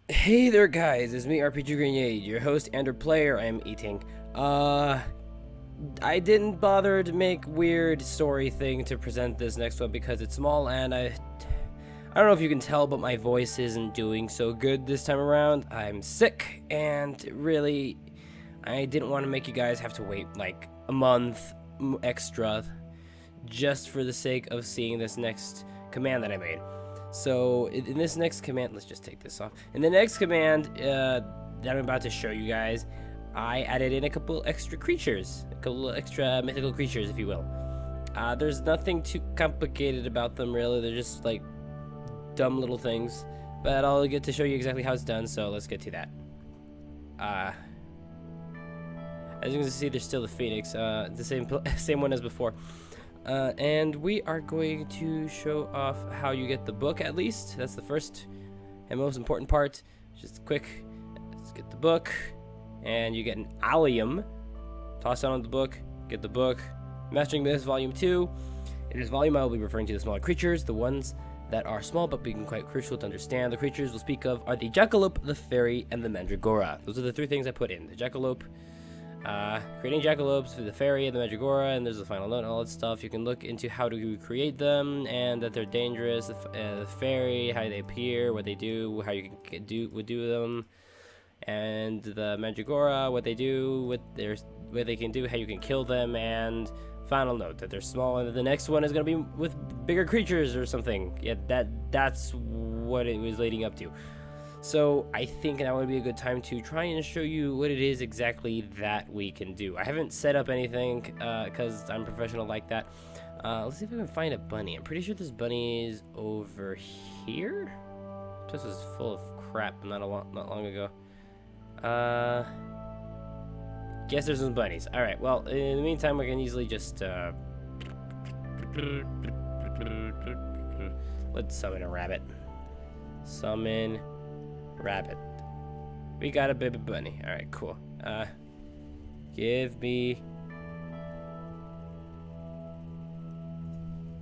Hey there guys, it's me RPG Grenade, your host and player. I am eating. I didn't bother to make weird story thing to present this next one because it's small and I don't know if you can tell, but my voice isn't doing so good this time around. I'm sick and really I didn't want to make you guys have to wait like a month extra just for the sake of seeing this next command that I made. So in this next command, let's just take this off. In the next command that I'm about to show you guys, I added in a couple extra creatures, a couple extra mythical creatures, if you will. There's nothing too complicated about them, really. They're just like dumb little things, but I'll get to show you exactly how it's done. So let's get to that. As you can see, there's still the Phoenix, the same one as before. And we are going to show off how you get the book, at least. That's the first and most important part. Just quick, let's get the book. And you get an allium. Toss down on the book, get the book. Mastering this, volume 2. In this volume, I will be referring to the smaller creatures, the ones that are small but being quite crucial to understand. The creatures we'll speak of are the Jackalope, the Fairy, and the Mandrake. Those are the three things I put in. The Jackalope, creating Jackalopes for the Fairy and the Mandrake, and there's the final note and all that stuff. You can look into how to create them and that they're dangerous. The Fairy, how they appear, what they do, how you can do them, and the Mandrake, what they do, what they can do, how you can kill them, and final note that they're small. And the next one is gonna be with bigger creatures or something. Yeah, that's what it was leading up to. So I think now would be a good time to try and show you what it is exactly that we can do. I haven't set up anything because I'm professional like that. Let's see if I can find a bunny. I'm pretty sure this bunny is over here. This was full of crap not long ago. Guess there's some bunnies. All right. Well, in the meantime, we can easily just let's summon a rabbit. Summon rabbit. We got a baby bunny. All right, cool. Give me.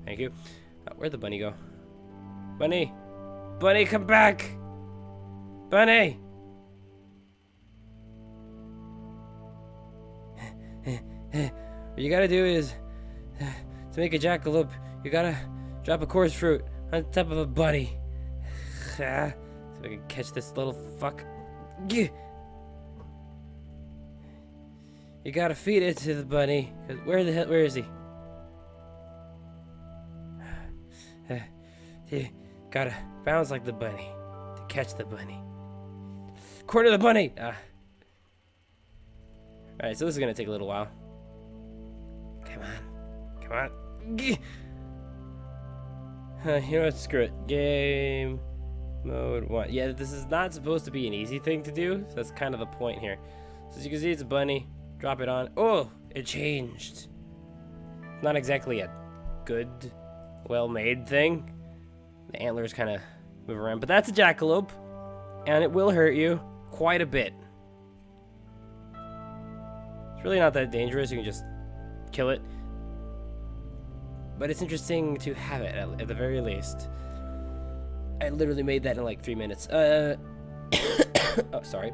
Thank you. Where'd the bunny go? Bunny, bunny, come back. Bunny. What you gotta do is to make a jackalope, you gotta drop a chorus fruit on top of a bunny. So I can catch this little fuck. You gotta feed it to the bunny. Cause where is he? You gotta bounce like the bunny to catch the bunny. Corner the bunny. Alright, so this is gonna take a little while. Come on. You know what? Screw it. Game mode 1. Yeah, this is not supposed to be an easy thing to do, so that's kind of the point here. So as you can see, it's a bunny. Drop it on. Oh, it changed. Not exactly a good, well-made thing. The antlers kind of move around, but that's a jackalope, and it will hurt you quite a bit. It's really not that dangerous. You can just kill it. But it's interesting to have it, at the very least. I literally made that in like 3 minutes. Oh, sorry.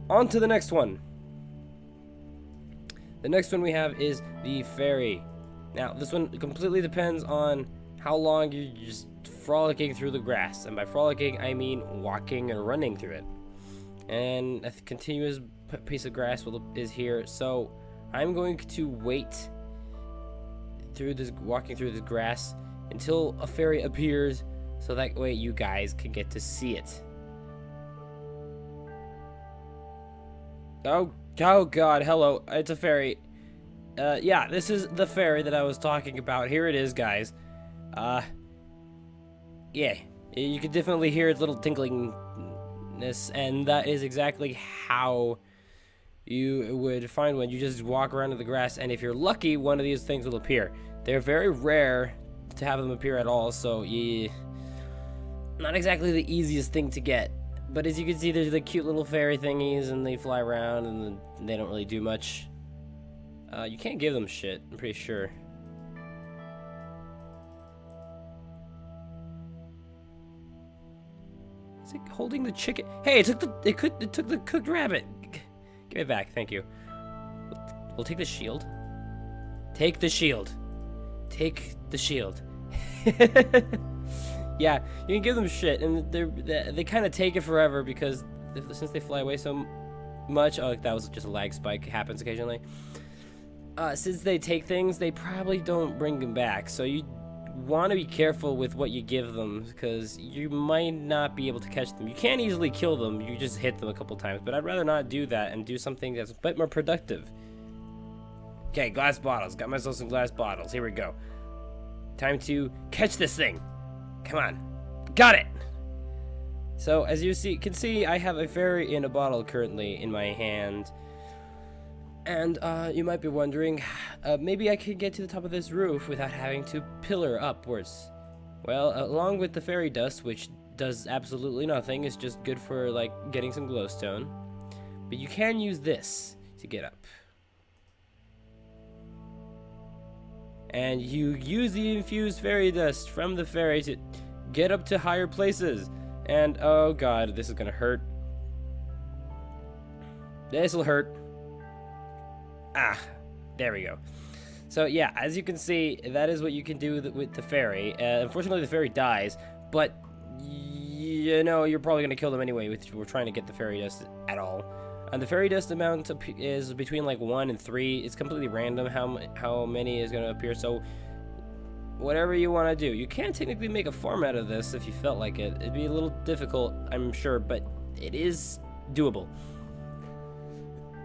On to the next one. The next one we have is the Fairy. Now, this one completely depends on how long you're just frolicking through the grass. And by frolicking, I mean walking and running through it. And a continuous piece of grass is here. So I'm going to wait through this, walking through this grass until a fairy appears, so that way you guys can get to see it. Oh God, hello, it's a fairy. Yeah, this is the fairy that I was talking about. Here it is, guys. Yeah, you can definitely hear its little tinklingness, and that is exactly how you would find one. You just walk around in the grass, and if you're lucky, one of these things will appear. They're very rare to have them appear at all, so yeah, not exactly the easiest thing to get. But as you can see, there's the cute little fairy thingies, and they fly around, and they don't really do much. You can't give them shit, I'm pretty sure. Is it holding the chicken? Hey, it took the cooked rabbit. Give it back, thank you. We'll take the shield. Take the shield. Take the shield. Yeah, you can give them shit, and they kind of take it forever because since they fly away so much. Oh, that was just a lag spike. It happens occasionally. Since they take things, they probably don't bring them back. So you want to be careful with what you give them because you might not be able to catch them. You can't easily kill them. You just hit them a couple times. But I'd rather not do that and do something that's a bit more productive. Okay, glass bottles. Got myself some glass bottles. Here we go. Time to catch this thing. Come on. Got it. So as you can see, I have a fairy in a bottle currently in my hand. And you might be wondering, maybe I could get to the top of this roof without having to pillar upwards. Well, along with the fairy dust, which does absolutely nothing, it's just good for like getting some glowstone. But you can use this to get up. And you use the infused fairy dust from the fairy to get up to higher places. And oh god, this is gonna hurt. This'll hurt. Ah, there we go. So yeah, as you can see, that is what you can do with the fairy. Unfortunately, the fairy dies, but you know you're probably gonna kill them anyway if we're trying to get the fairy dust at all. And the fairy dust amount is between like 1 and 3. It's completely random how many is gonna appear. So whatever you want to do, you can technically make a farm out of this if you felt like it. It'd be a little difficult, I'm sure, but it is doable.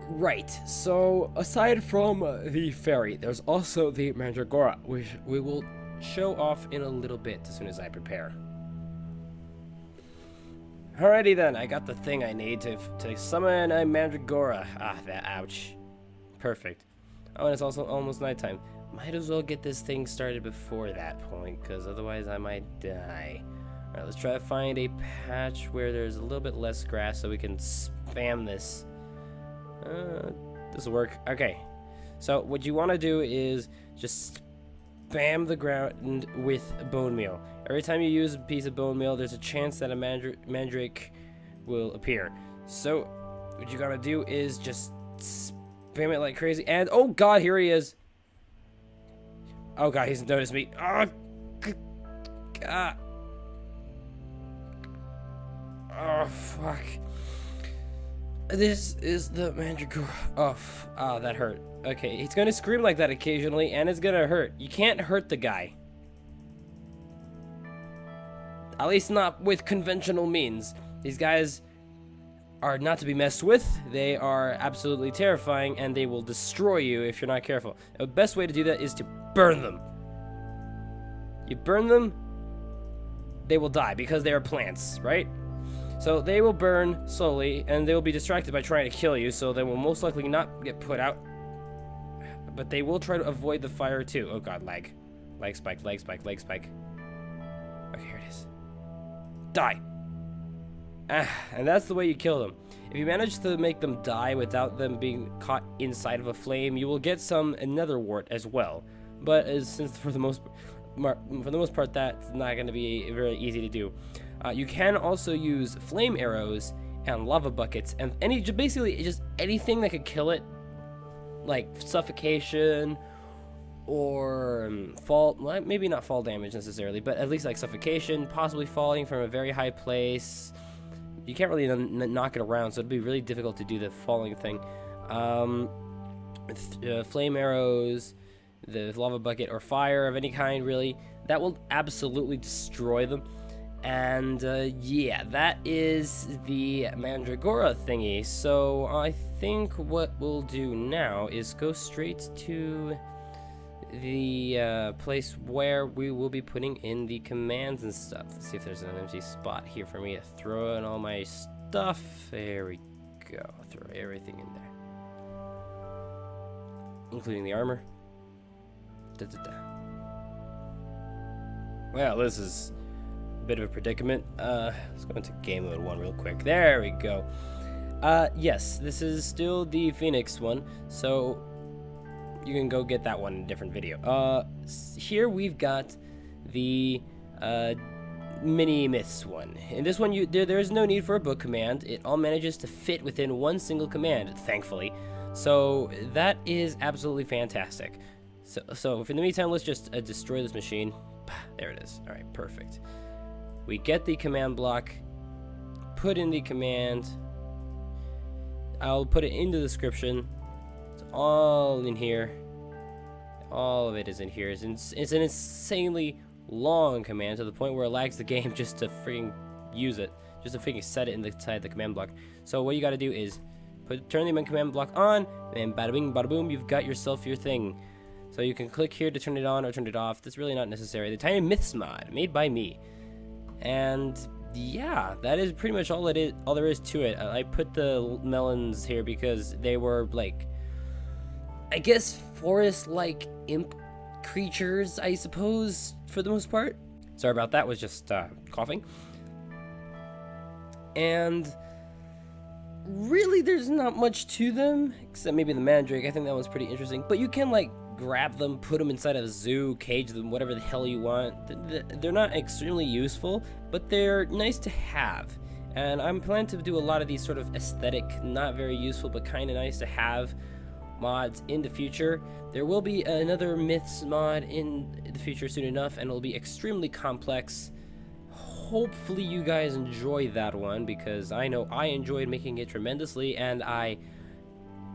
Right, so aside from the fairy, there's also the Mandragora, which we will show off in a little bit as soon as I prepare. Alrighty then, I got the thing I need to summon a Mandragora. Ouch. Perfect. Oh, and it's also almost nighttime. Might as well get this thing started before that point, because otherwise I might die. Alright, let's try to find a patch where there's a little bit less grass so we can spam this. This will work. Okay. So what you want to do is just spam the ground with bone meal. Every time you use a piece of bone meal, there's a chance that a Mandrake will appear. So what you gotta do is just spam it like crazy. And oh god, here he is. Oh god, he's noticed me. Oh god. Oh fuck. This is the Mandragora. Oh, that hurt. Okay, he's gonna scream like that occasionally, and it's gonna hurt. You can't hurt the guy. At least not with conventional means. These guys are not to be messed with. They are absolutely terrifying, and they will destroy you if you're not careful. The best way to do that is to burn them. You burn them, they will die because they are plants, right? So they will burn slowly, and they will be distracted by trying to kill you, so they will most likely not get put out. But they will try to avoid the fire too. Oh god, lag. Lag spike, lag spike, lag spike. Okay, here it is. Die! And that's the way you kill them. If you manage to make them die without them being caught inside of a flame, you will get some nether wart as well. But since for the most part that's not going to be very easy to do. You can also use flame arrows and lava buckets and basically just anything that could kill it, like suffocation or well, maybe not fall damage necessarily, but at least like suffocation, possibly falling from a very high place. You can't really knock it around, so it'd be really difficult to do the falling thing. Flame arrows, the lava bucket, or fire of any kind, really, that will absolutely destroy them. And yeah, that is the Mandragora thingy. So I think what we'll do now is go straight to the place where we will be putting in the commands and stuff. Let's see if there's an empty spot here for me to throw in all my stuff. There we go. Throw everything in there, including the armor. Well, this is bit of a predicament. Let's go into game mode 1 real quick. There we go. Yes, this is still the Phoenix one, so you can go get that one in a different video. Here we've got the mini myths one. In this one, there is no need for a book command. It all manages to fit within one single command, thankfully. So that is absolutely fantastic. So for the meantime, let's just destroy this machine. There it is. All right, perfect. We get the command block, put in the command. I'll put it in the description. It's all in here. All of it is in here. It's an insanely long command to the point where it lags the game just to freaking use it, just to freaking set it inside the command block. So what you got to do is turn the command block on, and bada bing, bada boom, you've got yourself your thing. So you can click here to turn it on or turn it off. That's really not necessary. The Tiny Myths mod, made by me. And yeah, that is pretty much all there is to it. I put the melons here because they were like, I guess, forest-like imp creatures, I suppose, for the most part. Sorry about that, was just coughing. And really, there's not much to them, except maybe the Mandrake. I think that one's pretty interesting. But you can, like, grab them, put them inside of a zoo, cage them, whatever the hell you want. They're not extremely useful, but they're nice to have. And I'm planning to do a lot of these sort of aesthetic, not very useful, but kind of nice to have mods in the future. There will be another Myths mod in the future soon enough, and it'll be extremely complex. Hopefully you guys enjoy that one, because I know I enjoyed making it tremendously, and I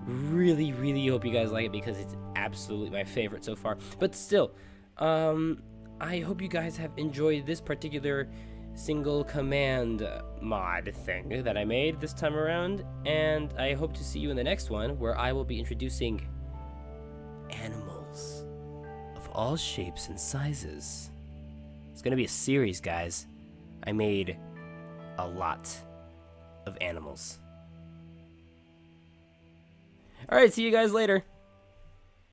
really, really hope you guys like it, because it's absolutely my favorite so far. But still, I hope you guys have enjoyed this particular single command mod thing that I made this time around, and I hope to see you in the next one, where I will be introducing animals of all shapes and sizes. It's gonna be a series, guys. I made a lot of animals. Alright, see you guys later.